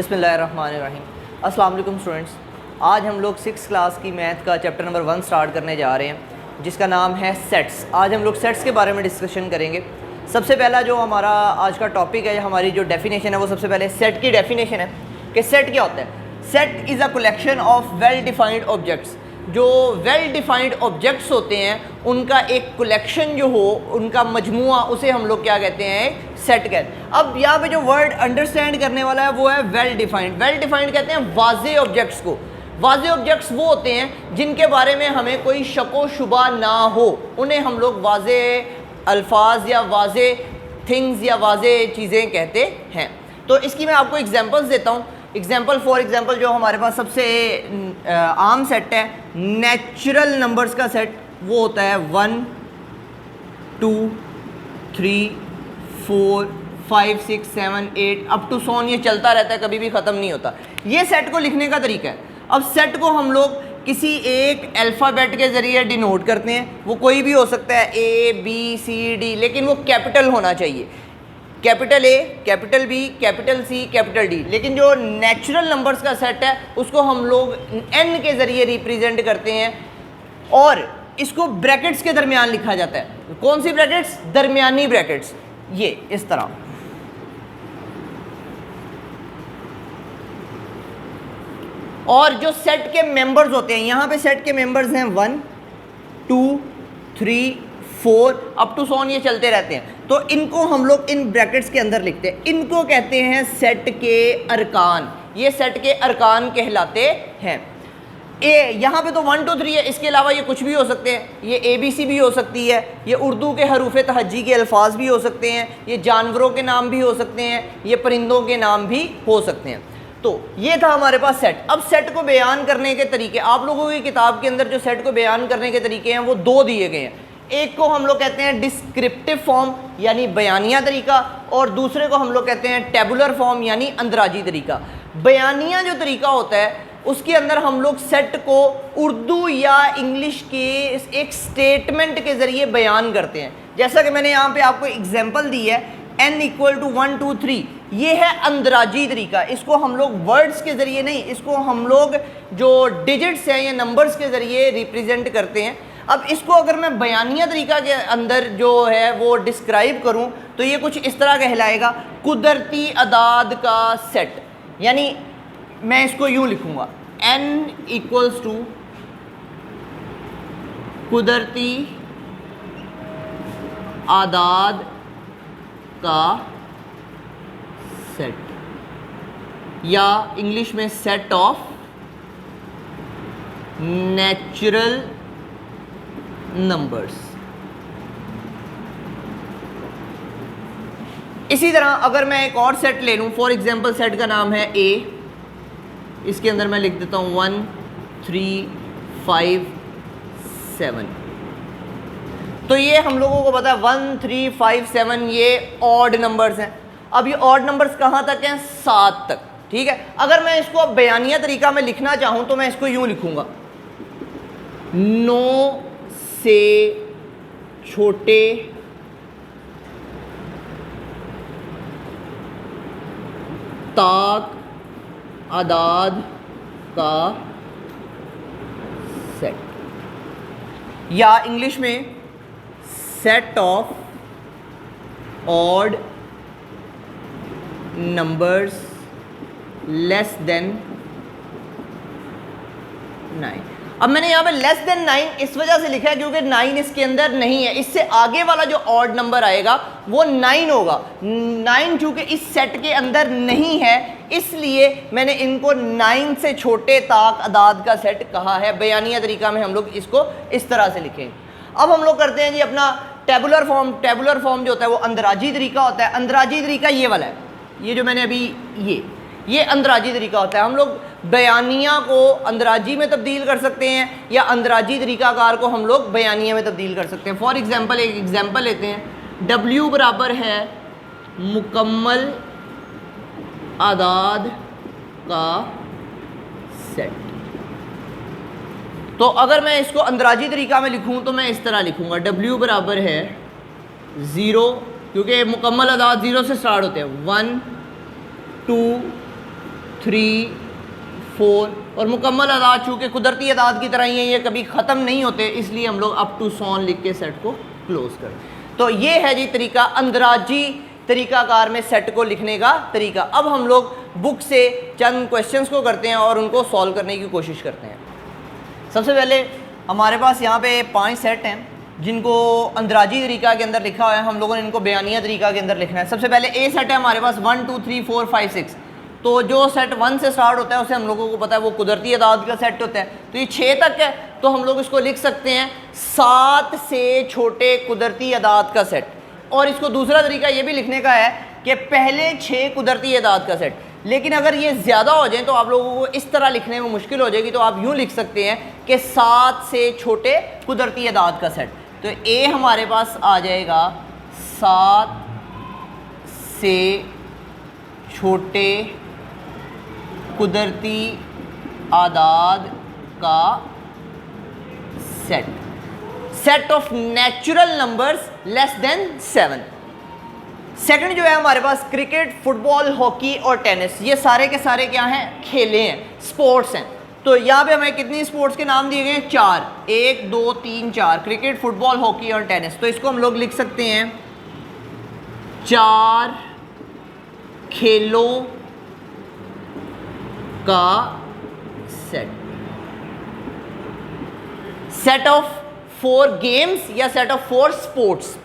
बिस्मिल्लाहिर्रहमानिर्रहीम। अस्सलाम वालेकुम स्टूडेंट्स, आज हम लोग 6th क्लास की मैथ का चैप्टर नंबर 1 स्टार्ट करने जा रहे हैं जिसका नाम है सेट्स। आज हम लोग सेट्स के बारे में डिस्कशन करेंगे। सबसे पहला जो हमारा आज का टॉपिक है, हमारी जो डेफिनेशन है वो सबसे पहले सेट की डेफिनेशन है कि सेट क्या होता है। Set is a collection of well defined objects. जो वेल डिफाइंड ऑब्जेक्ट्स होते हैं उनका एक कलेक्शन जो हो, उनका मजमुआ, उसे हम लोग क्या कहते हैं, सेट कहते हैं। अब यहाँ पे जो वर्ड अंडरस्टैंड करने वाला है वो है वेल डिफाइंड। वेल डिफाइंड कहते हैं वाज़े ऑब्जेक्ट्स को। वाज़े ऑब्जेक्ट्स वो होते हैं जिनके बारे में हमें कोई शको शुबा ना हो, उन्हें हम लोग वाज़े अल्फाज या वाज़े थिंग्स या वाज़े चीज़ें कहते हैं। तो इसकी मैं आपको एग्जांपल्स देता हूँ। फॉर एग्जांपल जो हमारे पास सबसे आम सेट है नेचुरल नंबर्स का सेट, वो होता है 1 2 3 4 5 6 7 8 अप टू सोन। ये चलता रहता है, कभी भी ख़त्म नहीं होता। ये सेट को लिखने का तरीका है। अब सेट को हम लोग किसी एक अल्फ़ाबेट के ज़रिए डिनोट करते हैं। वो कोई भी हो सकता है, A B C D, लेकिन वो कैपिटल होना चाहिए। Capital A, capital B, capital C, capital D। लेकिन जो नेचुरल नंबर्स का सेट है उसको हम लोग N के ज़रिए रिप्रेजेंट करते हैं और इसको ब्रैकेट्स के दरमियान लिखा जाता है। कौन सी ब्रैकेट्स? दरमियानी ब्रैकेट्स, ये इस तरह। और जो सेट के मेंबर्स होते हैं, यहाँ पे सेट के मेंबर्स हैं 1 2 3 4 अप टू सोन, ये चलते रहते हैं। तो इनको हम लोग इन ब्रैकेट्स के अंदर लिखते हैं। इनको कहते हैं सेट के अरकान। ये सेट के अरकान कहलाते हैं। यहाँ पे तो 1 2 3 है, इसके अलावा ये कुछ भी हो सकते हैं। ये ABC भी हो सकती है, ये उर्दू के हरूफ तहज्जी के अल्फाज भी हो सकते हैं, ये जानवरों के नाम भी हो सकते हैं, ये परिंदों के नाम भी हो सकते हैं। तो ये था हमारे पास सेट। अब सेट को बयान करने के तरीके, आप लोगों की किताब के अंदर जो सेट को बयान करने के तरीके हैं वो 2 दिए गए हैं। एक को हम लोग कहते हैं डिस्क्रिप्टिव फॉर्म यानी बयानिया तरीका, और दूसरे को हम लोग कहते हैं टेबुलर फॉर्म यानी अंदराजी तरीका। बयानिया जो तरीका होता है उसके अंदर हम लोग सेट को उर्दू या इंग्लिश के एक स्टेटमेंट के ज़रिए बयान करते हैं। जैसा कि मैंने यहाँ पे आपको एग्जांपल दी है, n = 1 2 3, ये है अंदराजी तरीका। इसको हम लोग वर्ड्स के ज़रिए नहीं, इसको हम लोग जो डिजिट्स हैं या नंबर्स के ज़रिए रिप्रेजेंट करते हैं। अब इसको अगर मैं बयानिया तरीका के अंदर जो है वो डिस्क्राइब करूं तो ये कुछ इस तरह कहलाएगा, कुदरती अदाद का सेट। यानी मैं इसको यूं लिखूंगा, n = कुदरती आदाद का सेट, या इंग्लिश में सेट ऑफ नेचुरल नंबर्स। इसी तरह अगर मैं एक और सेट ले लूं, फॉर एग्जांपल सेट का नाम है A, इसके अंदर मैं लिख देता हूं 1 3 5 7। तो ये हम लोगों को पता है 1 3 5 7 ये ऑड नंबर्स हैं। अब ये ऑड नंबर्स कहाँ तक हैं? 7 तक। ठीक है। अगर मैं इसको बयानिया तरीका में लिखना चाहूं तो मैं इसको यूं लिखूंगा, 9 से छोटे ताक आदाद का सेट, या इंग्लिश में set of odd numbers less than 9। अब मैंने यहाँ पे लेस देन 9 इस वजह से लिखा है क्योंकि 9 इसके अंदर नहीं है। इससे आगे वाला जो ऑड नंबर आएगा वो 9 होगा। 9 चूंकि इस सेट के अंदर नहीं है, इसलिए मैंने इनको 9 से छोटे ताक अदाद का सेट कहा है। बयानिया तरीका में हम लोग इसको इस तरह से लिखेंगे। अब हम लोग करते हैं जी अपना टेबुलर फॉर्म। टेबुलर फॉर्म जो होता है वो अंदराजी तरीका होता है। अंदराजी तरीका ये वाला है, ये जो मैंने अभी ये अंदराजी तरीका होता है। हम लोग बयानिया को अंदराजी में तब्दील कर सकते हैं या अंदराजी तरीकाकार को हम लोग बयानिया में तब्दील कर सकते हैं। फॉर एग्जांपल एक एग्जांपल लेते हैं, W बराबर है मुकम्मल आदाद का सेट। तो अगर मैं इसको अंदराजी तरीका में लिखूं तो मैं इस तरह लिखूंगा, W बराबर है 0, क्योंकि मुकम्मल अदाद 0 से स्टार्ट होते हैं, 1 2 3 4 और मुकम्मल अदाद चूँकि कुदरती अदाद की तरह ही है, ये कभी ख़त्म नहीं होते, इसलिए हम लोग अप टू सॉन लिख के सेट को क्लोज कर। तो ये है जी तरीका, अंदराजी तरीकाकार में सेट को लिखने का तरीका। अब हम लोग बुक से चंद क्वेश्चंस को करते हैं और उनको सॉल्व करने की कोशिश करते हैं। सबसे पहले हमारे पास यहाँ पे 5 सेट हैं जिनको अंदराजी तरीका के अंदर लिखा हुआ है, हम लोगों ने इनको बयानिया तरीका के अंदर लिखना है। सबसे पहले ए सेट है हमारे पास 1 2 3 4 5 6। तो जो सेट 1 से स्टार्ट होता है उसे हम लोगों को पता है वो कुदरती अदाद का सेट होता है, तो ये 6 तक है, तो हम लोग इसको लिख सकते हैं 7 से छोटे कुदरती अदाद का सेट। और इसको दूसरा तरीका ये भी लिखने का है कि पहले 6 कुदरती अदाद का सेट। लेकिन अगर ये ज़्यादा हो जाए तो आप लोगों को इस तरह लिखने में मुश्किल हो जाएगी, तो आप यूँ लिख सकते हैं कि 7 से छोटे कुदरती अदाद का सेट। तो ए हमारे पास आ जाएगा 7 से छोटे कुदरती आदाद का set, set of natural numbers less than 7। Second जो है हमारे पास क्रिकेट, फुटबॉल, हॉकी और टेनिस, ये सारे के सारे क्या हैं, खेले हैं, स्पोर्ट्स हैं। तो यहाँ पे हमें कितनी स्पोर्ट्स के नाम दिए गए हैं, 4, 1 2 3 4, क्रिकेट, फुटबॉल, हॉकी और टेनिस। तो इसको हम लोग लिख सकते हैं 4 खेलों का सेट, सेट ऑफ 4 गेम्स या सेट ऑफ 4 स्पोर्ट्स।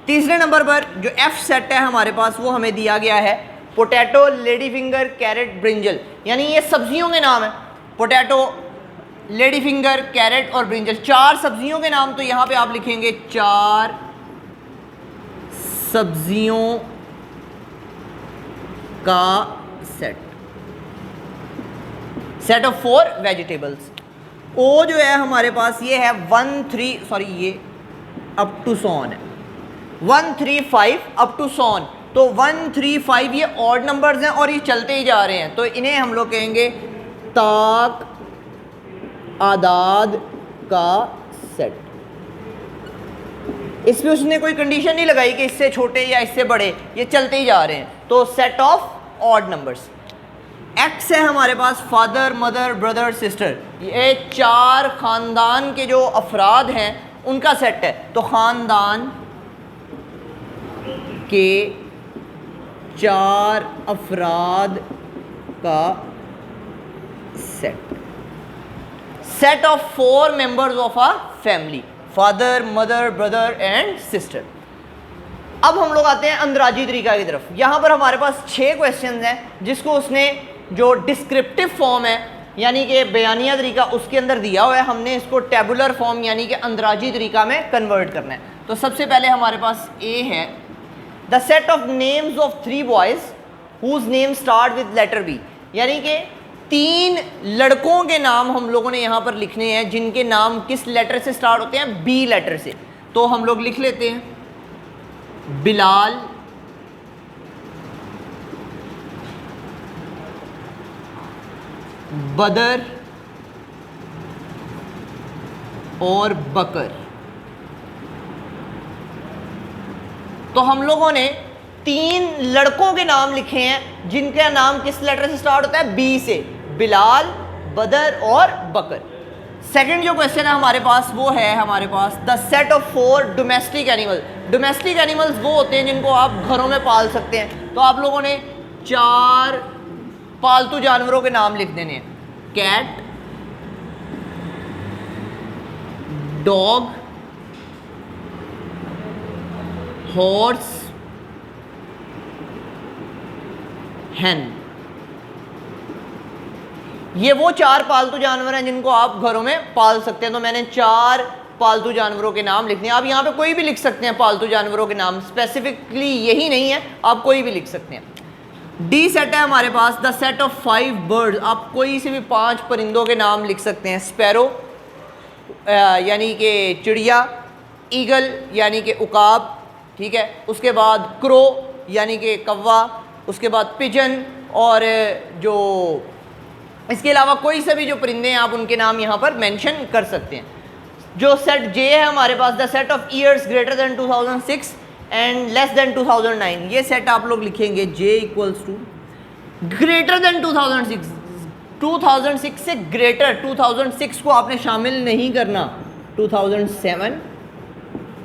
तीसरे नंबर पर जो एफ सेट है हमारे पास वो हमें दिया गया है potato, lady finger, carrot, brinjal, यानी ये सब्जियों के नाम है, पोटैटो, लेडी फिंगर, कैरेट और ब्रिंजल, 4 सब्जियों के नाम। तो यहाँ पे आप लिखेंगे 4 सब्जियों का सेट, सेट ऑफ 4 वेजिटेबल्स। ओ जो है हमारे पास ये है 1 3 सॉरी ये अप टू सॉन है 1 3 5 अप टू सॉन। तो 1 3 5 ये ऑड नंबर्स हैं और ये चलते ही जा रहे हैं, तो इन्हें हम लोग कहेंगे ताक आदाद का सेट। इस पे उसने कोई कंडीशन नहीं लगाई कि इससे छोटे या इससे बड़े, ये चलते ही जा रहे हैं, तो set of odd numbers. X है हमारे पास फादर, मदर, ब्रदर, सिस्टर, ये 4 ख़ानदान के जो अफराद हैं उनका सेट है। तो ख़ानदान के 4 अफराद का set, set of 4 members of a family, father, mother, brother and sister. अब हम लोग आते हैं अंदराजी तरीका की तरफ। यहाँ पर हमारे पास 6 क्वेश्चंस हैं जिसको उसने जो डिस्क्रिप्टिव फॉर्म है यानी कि बयानिया तरीका उसके अंदर दिया हुआ है, हमने इसको टेबुलर फॉर्म यानी कि अंदराजी तरीका में कन्वर्ट करना है। तो सबसे पहले हमारे पास ए है the set of names of 3 boys whose name start with letter B, यानी कि 3 लड़कों के नाम हम लोगों ने यहाँ पर लिखने हैं जिनके नाम किस लेटर से स्टार्ट होते हैं, बी लेटर से। तो हम लोग लिख लेते हैं बिलाल, बदर और बकर। तो हम लोगों ने 3 लड़कों के नाम लिखे हैं जिनका नाम किस लेटर से स्टार्ट होता है, बी से, बिलाल, बदर और बकर। सेकंड जो क्वेश्चन है हमारे पास वो है हमारे पास the set of 4 domestic animal. Domestic animals वो होते हैं जिनको आप घरों में पाल सकते हैं। तो आप लोगों ने 4 पालतू जानवरों के नाम लिख देने हैं, कैट, डॉग, हॉर्स, हैन। ये वो 4 पालतू जानवर हैं जिनको आप घरों में पाल सकते हैं। तो मैंने 4 पालतू जानवरों के नाम लिखने हैं। आप यहाँ पे कोई भी लिख सकते हैं पालतू जानवरों के नाम, स्पेसिफिकली यही नहीं है, आप कोई भी लिख सकते हैं। डी सेट है हमारे पास द सेट ऑफ 5 बर्ड्स। आप कोई से भी 5 परिंदों के नाम लिख सकते हैं, स्पैरो यानी कि चिड़िया, ईगल यानी कि उकाब, ठीक है, उसके बाद क्रो यानी कि कौवा, उसके बाद पिजन, और जो इसके अलावा कोई से भी जो परिंदे हैं आप उनके नाम यहाँ पर मेंशन कर सकते हैं। जो सेट जे है हमारे पास the set of years greater than 2006 and less than 2009। ये सेट आप लोग लिखेंगे J equals to greater than 2006, 2006 से ग्रेटर, 2006 को आपने शामिल नहीं करना, 2007,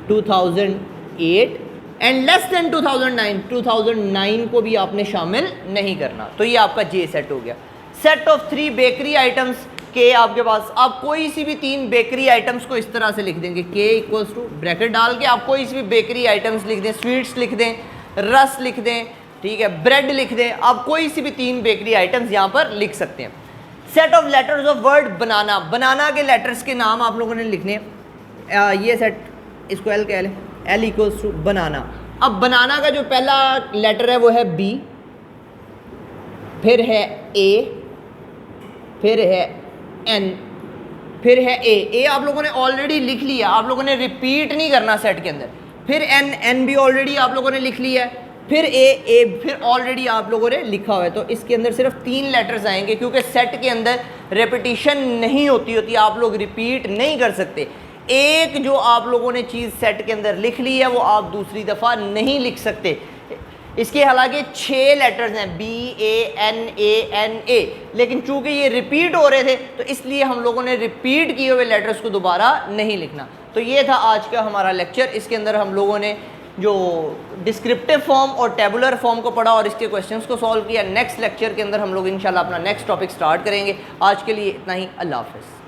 2008 एंड लेस देन 2009, 2009 को भी आपने शामिल नहीं करना। तो ये आपका जे सेट हो गया। सेट ऑफ 3 बेकरी आइटम्स के आपके पास, आप कोई सी भी 3 बेकरी आइटम्स को इस तरह से लिख देंगे, के इक्वल्स टू ब्रैकेट डाल के आप कोई सी भी बेकरी आइटम्स लिख दें, स्वीट्स लिख दें, रस लिख दें, ठीक है, ब्रेड लिख दें, आप कोई सी भी 3 बेकरी आइटम्स यहाँ पर लिख सकते हैं। Set of letters of word banana, banana के लेटर्स के नाम आप लोगों ने लिखने, ये सेट इसको एल कह लें, एल इक्वल्स टू बनाना। अब बनाना का जो पहला लेटर है वो है बी, फिर है ए, फिर है एन, फिर है ए आप लोगों ने ऑलरेडी लिख लिया, आप लोगों ने रिपीट नहीं करना सेट के अंदर। फिर एन, एन भी ऑलरेडी आप लोगों ने लिख लिया है, फिर ए फिर ऑलरेडी आप लोगों ने लिखा हुआ है। तो इसके अंदर सिर्फ 3 लेटर्स आएंगे, क्योंकि सेट के अंदर रेपिटिशन नहीं होती, आप लोग रिपीट नहीं कर सकते। एक जो आप लोगों ने चीज़ सेट के अंदर लिख ली है वो आप दूसरी दफ़ा नहीं लिख सकते। इसके हालांकि 6 लेटर्स हैं, बी ए एन ए, लेकिन चूंकि ये रिपीट हो रहे थे तो इसलिए हम लोगों ने रिपीट किए हुए लेटर्स को दोबारा नहीं लिखना। तो ये था आज का हमारा लेक्चर। इसके अंदर हम लोगों ने जो डिस्क्रिप्टिव फॉर्म और टेबुलर फॉर्म को पढ़ा और इसके क्वेश्चंस को सॉल्व किया। नेक्स्ट लेक्चर के अंदर हम लोग इंशाल्लाह अपना नेक्स्ट टॉपिक स्टार्ट करेंगे। आज के लिए इतना ही, अल्लाह हाफ़िज़।